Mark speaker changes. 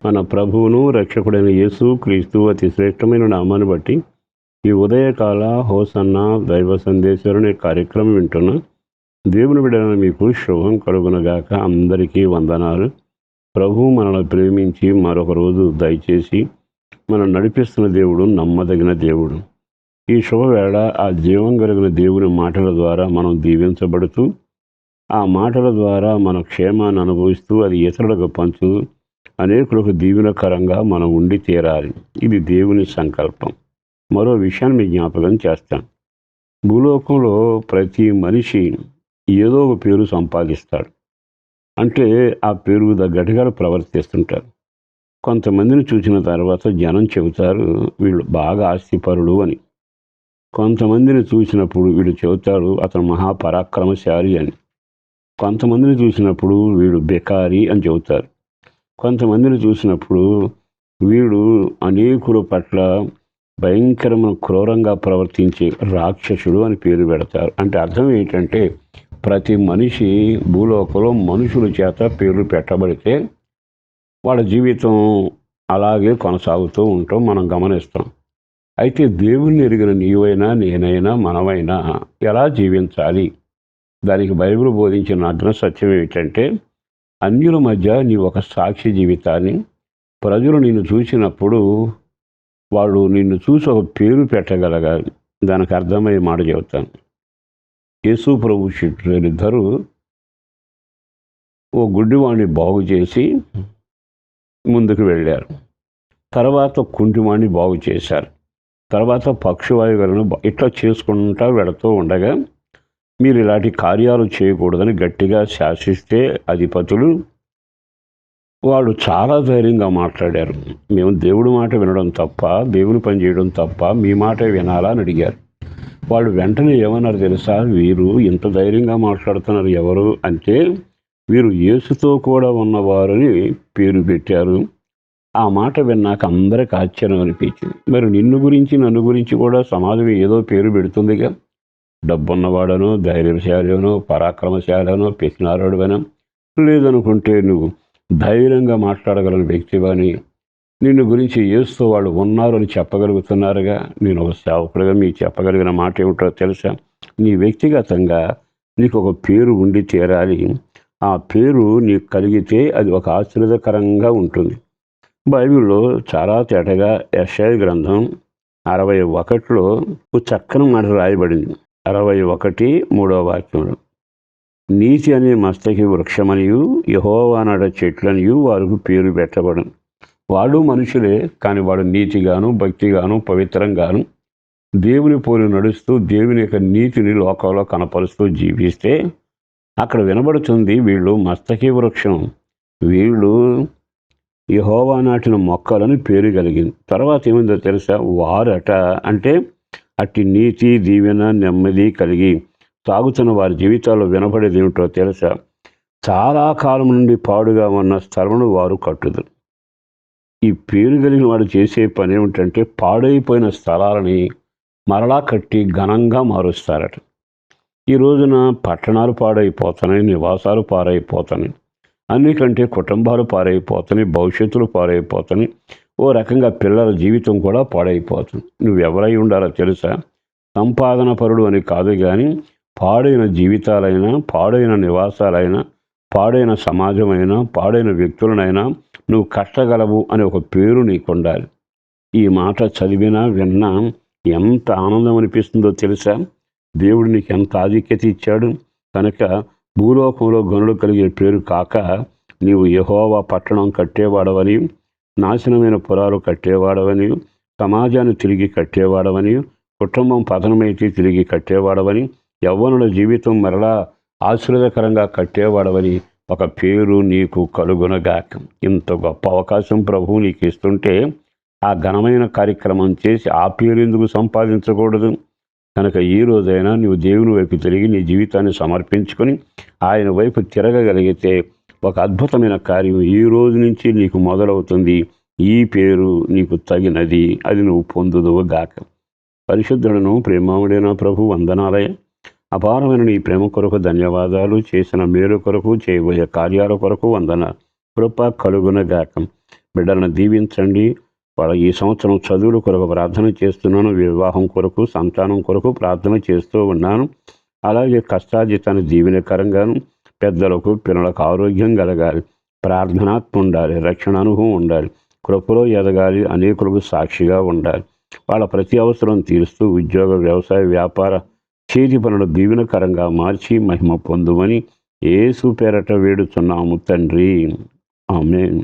Speaker 1: మన ప్రభువును రక్షకుడైన యేసు క్రీస్తు అతి శ్రేష్టమైన నామాన్ని బట్టి ఈ ఉదయకాల హోసన్న దైవ సందేశాలనే కార్యక్రమం వింటున్న దేవుని బిడ్డలను మీకు శుభం కలుగునగాక. అందరికీ వందనాలు. ప్రభువు మనల్ని ప్రేమించి మరొక రోజు దయచేసి మనం నడిపిస్తున్న దేవుడు నమ్మదగిన దేవుడు. ఈ శుభవేళ ఆ జీవం కలిగిన దేవుని మాటల ద్వారా మనం దీవించబడుతూ, ఆ మాటల ద్వారా మన క్షేమాన్ని అనుభవిస్తూ అది ఇతరులకు పంచు అనేకులకు దీవెనకరంగా మనం ఉండి తీరాలి. ఇది దేవుని సంకల్పం. మరో విషయాన్ని మీ జ్ఞాపకం చేస్తాను. భూలోకంలో ప్రతి మనిషి ఏదో ఒక పేరు సంపాదిస్తాడు. అంటే ఆ పేరు తగ్గట్టుగా ప్రవర్తిస్తుంటారు. కొంతమందిని చూసిన తర్వాత జనం చెబుతారు వీళ్ళు బాగా ఆస్తిపరుడు అని. కొంతమందిని చూసినప్పుడు వీడు చెబుతాడు అతను మహాపరాక్రమశాలి అని. కొంతమందిని చూసినప్పుడు వీడు బెకారి అని చెబుతారు. కొంతమందిని చూసినప్పుడు వీడు అనేకుల పట్ల భయంకరమైన క్రూరంగా ప్రవర్తించే రాక్షసుడు అని పేరు పెడతారు. అంటే అర్థం ఏంటంటే ప్రతి మనిషి భూలోకంలో మనుషుల చేత పేర్లు పెట్టబడితే వాళ్ళ జీవితం అలాగే కొనసాగుతూ ఉంటాం మనం గమనిస్తాం. అయితే దేవుణ్ణి ఎరిగిన నీవైనా నేనైనా మనమైనా ఎలా జీవించాలి? దానికి బైబిల్ బోధించిన నగ్న సత్యం ఏంటంటే అన్యుల మధ్య నీ ఒక సాక్షి జీవితాన్ని, ప్రజలు నిన్ను చూసినప్పుడు వాళ్ళు నిన్ను చూసి ఒక పేరు పెట్టగలగాలి. దానికి అర్థమయ్యే మాట చెబుతాను. యేసు ప్రభు శిష్యులిద్దరూ ఓ గుడ్డివాణ్ణి బాగు చేసి ముందుకు వెళ్ళారు. తర్వాత కుంటివాణ్ణి బాగు చేశారు. తర్వాత పక్షవాయువులను ఇట్లా చేసుకుంటూ వెళుతూ ఉండగా మీరు ఇలాంటి కార్యాలు చేయకూడదని గట్టిగా శాసిస్తే అధిపతులు వాళ్ళు చాలా ధైర్యంగా మాట్లాడారు. మేము దేవుడి మాట వినడం తప్ప, దేవుని పని చేయడం తప్ప మీ మాట వినాలా అని అడిగారు. వాళ్ళు వెంటనే ఏమన్నారు తెలుసా? వీరు ఇంత ధైర్యంగా మాట్లాడుతున్నారు ఎవరు అంటే వీరు యేసుతో కూడా ఉన్నవారని పేరు పెట్టారు. ఆ మాట విన్నాక అందరికి ఆశ్చర్యం అనిపించింది. మరి నిన్ను గురించి నన్ను గురించి కూడా సమాజం ఏదో పేరు పెడుతుందిగా. డబ్బున్నవాడనో, ధైర్యశాలినో, పరాక్రమశాలినో, పెసినారుడనో, లేదనుకుంటే నువ్వు ధైర్యంగా మాట్లాడగలని వ్యక్తివని, నిన్ను గురించి యేసుతో వాళ్ళు ఉన్నారు అని చెప్పగలుగుతున్నారుగా. నేను ఒక సేవకుడిగా మీకు చెప్పగలిగిన మాట ఏమిటో తెలుసా? నీ వ్యక్తిగతంగా నీకు ఒక పేరు ఉండి తీరాలి. ఆ పేరు నీకు కలిగితే అది ఒక ఆశ్చర్యకరంగా ఉంటుంది. బైబిల్లో చాలా తేటగా యెషయా గ్రంథం 61లో ఒక చక్కని మాట రాయబడింది. 61:3 నీతి అనే మస్తకి వృక్షమనియు యెహోవా నాట చెట్లనియు వారికి పేరు పెట్టబడను. వాడు మనుషులే, కానీ వాడు నీతిగాను భక్తిగాను పవిత్రంగాను దేవుని పోలి నడుస్తూ దేవుని యొక్క నీతిని లోకంలో కనపరుస్తూ జీవిస్తే అక్కడ వినబడుతుంది వీళ్ళు మస్తకి వృక్షం, వీళ్ళు యెహోవా నాటిన మొక్కలని పేరు కలిగింది. తర్వాత ఏమైందో తెలుసా? వారట అంటే అట్టి నీతి దీవెన నెమ్మది కలిగి సాగుతున్న వారి జీవితాల్లో వినపడేది ఏమిటో తెలుసా? చాలా కాలం నుండి పాడుగా ఉన్న స్థలమును వారు కట్టుదు. ఈ పేరు కలిగిన వాడు చేసే పని ఏమిటంటే పాడైపోయిన స్థలాలని మరలా కట్టి ఘనంగా మారుస్తారట. ఈ రోజున పట్టణాలు పాడైపోతున్నాయి, నివాసాలు పాడైపోతున్నాయి, అన్నికంటే కుటుంబాలు పాడైపోతున్నాయి, భవిష్యత్తులు పాడైపోతున్నాయి, ఓ రకంగా పిల్లల జీవితం కూడా పాడైపోతుంది. నువ్వెవరై ఉండాలో తెలుసా? సంపాదన పరుడు అని కాదు, కానీ పాడైన జీవితాలైనా, పాడైన నివాసాలైనా, పాడైన సమాజమైనా, పాడైన వ్యక్తులనైనా నువ్వు కట్టగలవు అనే ఒక పేరు నీకు ఉండాలి. ఈ మాట చదివినా విన్నా ఎంత ఆనందం అనిపిస్తుందో తెలుసా? దేవుడు నీకు ఎంత ఆధిక్యత ఇచ్చాడు. కనుక భూలోకంలో గనులు కలిగే పేరు కాక నీవు యెహోవా పట్టణం కట్టేవాడవని, నాశనమైన పురాలు కట్టేవాడవని, సమాజాన్ని తిరిగి కట్టేవాడవని, కుటుంబం పతనమైతే తిరిగి కట్టేవాడవని, యవ్వనుల జీవితం మరలా ఆశీర్వాదకరంగా కట్టేవాడవని ఒక పేరు నీకు కలుగునగాక. ఇంత గొప్ప అవకాశం ప్రభువు నీకు ఇస్తుంటే ఆ ఘనమైన కార్యక్రమం చేసి ఆ పేరు ఎందుకు సంపాదించకూడదు? కనుక ఈ రోజైనా నీవు దేవుని వైపు తిరిగి నీ జీవితాన్ని సమర్పించుకొని ఆయన వైపు తిరగగలిగితే ఒక అద్భుతమైన కార్యం ఈ రోజు నుంచి నీకు మొదలవుతుంది. ఈ పేరు నీకు తగినది, అది నువ్వు పొందుదువుగాక. పరిశుద్ధులను ప్రేమావుడైన ప్రభు వందనాలయ. అపారమైన నీ ప్రేమ కొరకు ధన్యవాదాలు. చేసిన మేలు కొరకు, చేయబోయే కార్యాల కొరకు వందన. కృప కలుగునగాక. బిడ్డలను దీవించండి. వాళ్ళ ఈ సంవత్సరం చదువుల కొరకు ప్రార్థన చేస్తున్నాను. వివాహం కొరకు, సంతానం కొరకు ప్రార్థన చేస్తూ ఉన్నాను. అలాగే కష్టార్జితాన్ని దీవెనకరంగాను, పెద్దలకు పిల్లలకు ఆరోగ్యం కలగాలి, ప్రార్థనాత్మ ఉండాలి, రక్షణ అనుభవం ఉండాలి, కృపలో ఎదగాలి, అనేకులకు సాక్షిగా ఉండాలి. వాళ్ళ ప్రతి అవసరం తీరుస్తూ ఉద్యోగ, వ్యవసాయ, వ్యాపార, చేతి పనులు దీవెనకరంగా మార్చి మహిమ పొందుమని యేసు పేరట వేడుచున్నాము తండ్రి. ఆమేన్.